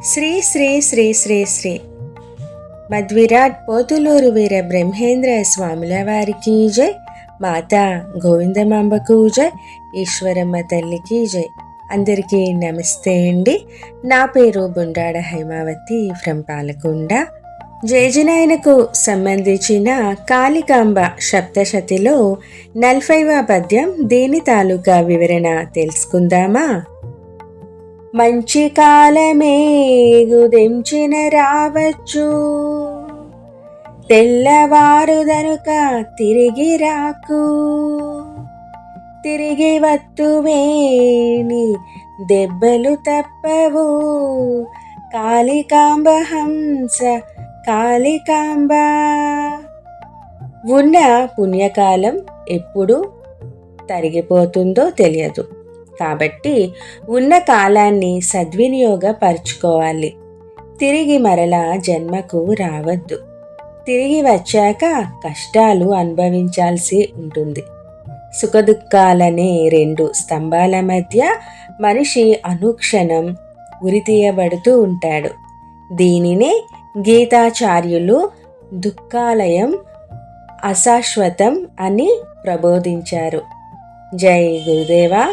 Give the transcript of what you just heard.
శ్రీ శ్రీ శ్రీ శ్రీ శ్రీ మధ్విరాట్ పోతులూరు వీర బ్రహ్మేంద్ర స్వాముల వారికి జై, మాతా గోవిందమాంబకు జై, ఈశ్వరమ్మ తల్లికి జై. అందరికీ నమస్తే అండి. నా పేరు బుండాడ హైమావతి ఫ్రమ్ పాలకొండ. జయజనాయనకు సంబంధించిన కాళికాంబ సప్తశతిలో 40వ పద్యం దీని తాలూకా వివరణ తెలుసుకుందామా? మంచి కాలమే గుదించిన రావచ్చు, తెల్లవారుదనుక తిరిగి రాకు, తిరిగి వత్తువేని దెబ్బలు తప్పవు, కాళికాంబ హంస కాళికాంబ. ఉన్న పుణ్యకాలం ఎప్పుడు తరిగిపోతుందో తెలియదు, కాబట్టి ఉన్న కాలాన్ని సద్వినియోగపరుచుకోవాలి. తిరిగి మరలా జన్మకు రావద్దు. తిరిగి వచ్చాక కష్టాలు అనుభవించాల్సి ఉంటుంది. సుఖదుఖాలనే రెండు స్తంభాల మధ్య మనిషి అనుక్షణం ఉరితీయబడుతూ ఉంటాడు. దీనినే గీతాచార్యులు దుఃఖాలయం అశాశ్వతం అని ప్రబోధించారు. జై గురుదేవా.